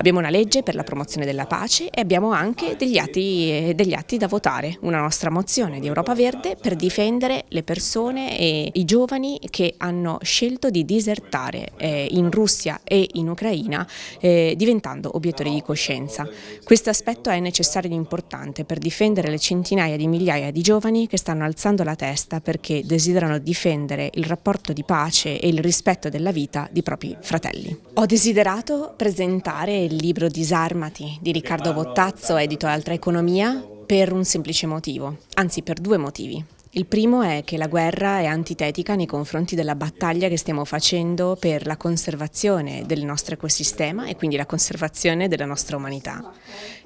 Abbiamo una legge per la promozione della pace e abbiamo anche degli atti da votare, una nostra mozione di Europa Verde per difendere le persone e i giovani che hanno scelto di disertare in Russia e in Ucraina diventando obiettori di coscienza. Questo aspetto è necessario ed importante per difendere le centinaia di migliaia di giovani che stanno alzando la testa perché desiderano difendere il rapporto di pace e il rispetto della vita di propri fratelli. Ho desiderato presentare il libro Disarmati di Riccardo Bottazzo, edito Altra Economia, per un semplice motivo, anzi per due motivi. Il primo è che la guerra è antitetica nei confronti della battaglia che stiamo facendo per la conservazione del nostro ecosistema e quindi la conservazione della nostra umanità.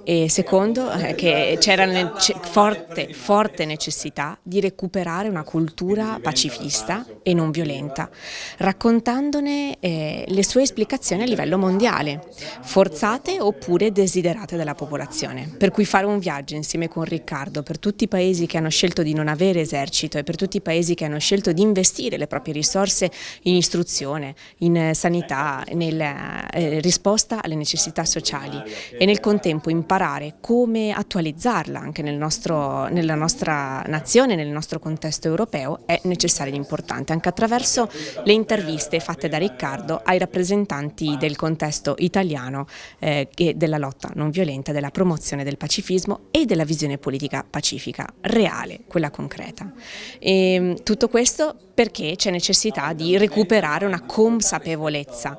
E secondo è che c'era forte necessità di recuperare una cultura pacifista e non violenta, raccontandone le sue esplicazioni a livello mondiale, forzate oppure desiderate dalla popolazione. Per cui fare un viaggio insieme con Riccardo per tutti i paesi che hanno scelto di non avere esercito e per tutti i paesi che hanno scelto di investire le proprie risorse in istruzione, in sanità, nella risposta alle necessità sociali e nel contempo imparare come attualizzarla anche nella nostra nazione, nel nostro contesto europeo è necessario ed importante, anche attraverso le interviste fatte da Riccardo ai rappresentanti del contesto italiano e della lotta non violenta, della promozione del pacifismo e della visione politica pacifica reale, quella concreta. E tutto questo perché c'è necessità di recuperare una consapevolezza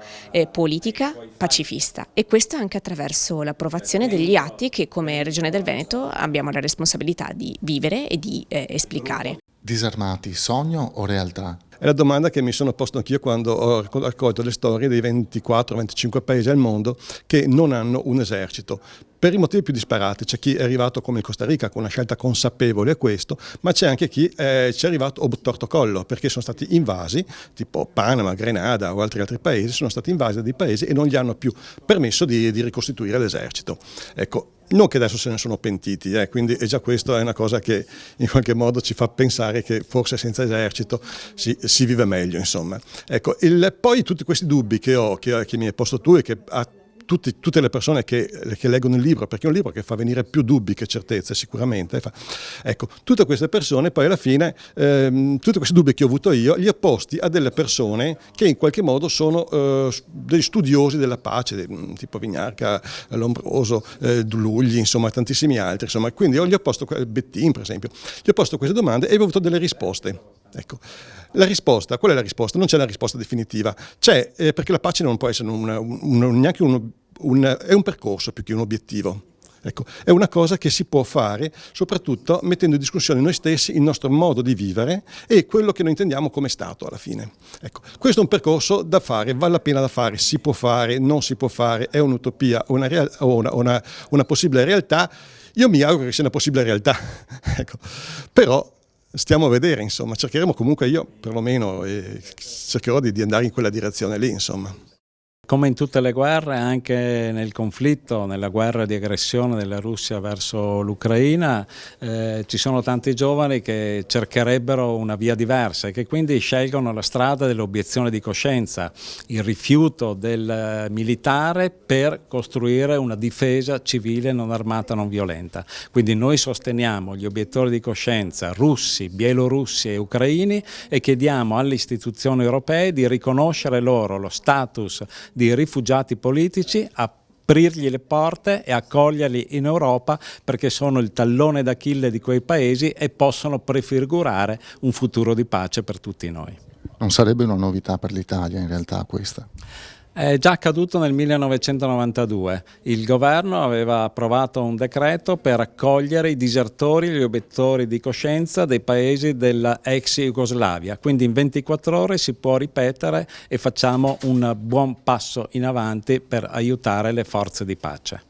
politica pacifista e questo anche attraverso l'approvazione degli atti che come Regione del Veneto abbiamo la responsabilità di vivere e di esplicare. Disarmati, sogno o realtà? È la domanda che mi sono posto anch'io quando ho raccolto le storie dei 24-25 paesi al mondo che non hanno un esercito. Per i motivi più disparati, c'è chi è arrivato come in Costa Rica con una scelta consapevole a questo, ma c'è anche chi ci è arrivato obtorto collo, perché sono stati invasi, tipo Panama, Grenada o altri paesi, sono stati invasi da dei paesi e non gli hanno più permesso di ricostituire l'esercito. Ecco, non che adesso se ne sono pentiti, quindi già questo è una cosa che in qualche modo ci fa pensare che forse senza esercito si vive meglio, insomma. Ecco, poi tutti questi dubbi che mi hai posto tu e che ha tutte le persone che leggono il libro, perché è un libro che fa venire più dubbi che certezze sicuramente. Ecco, tutte queste persone poi alla fine, tutti questi dubbi che ho avuto io, li ho posti a delle persone che in qualche modo sono degli studiosi della pace, tipo Vignarca, Lombroso, Dulugli, insomma tantissimi altri. Insomma. Quindi io gli ho posto, Bettin per esempio, gli ho posto queste domande e ho avuto delle risposte. Ecco, la risposta, qual è la risposta? Non c'è la risposta definitiva, c'è perché la pace non può essere neanche è un percorso più che un obiettivo. Ecco, è una cosa che si può fare soprattutto mettendo in discussione noi stessi, il nostro modo di vivere e quello che noi intendiamo come Stato alla fine. Ecco, questo è un percorso da fare, vale la pena da fare, si può fare, non si può fare, è un'utopia o una possibile realtà. Io mi auguro che sia una possibile realtà, ecco. Però stiamo a vedere, insomma, cercheremo comunque, io perlomeno cercherò di andare in quella direzione lì, insomma. Come in tutte le guerre, anche nel conflitto, nella guerra di aggressione della Russia verso l'Ucraina, ci sono tanti giovani che cercherebbero una via diversa e che quindi scelgono la strada dell'obiezione di coscienza, il rifiuto del militare per costruire una difesa civile non armata, non violenta. Quindi noi sosteniamo gli obiettori di coscienza russi, bielorussi e ucraini e chiediamo alle istituzioni europee di riconoscere loro lo status di rifugiati politici, aprirgli le porte e accoglierli in Europa perché sono il tallone d'Achille di quei paesi e possono prefigurare un futuro di pace per tutti noi. Non sarebbe una novità per l'Italia in realtà questa? È già accaduto nel 1992. Il governo aveva approvato un decreto per accogliere i disertori e gli obiettori di coscienza dei paesi della ex Jugoslavia. Quindi in 24 ore si può ripetere e facciamo un buon passo in avanti per aiutare le forze di pace.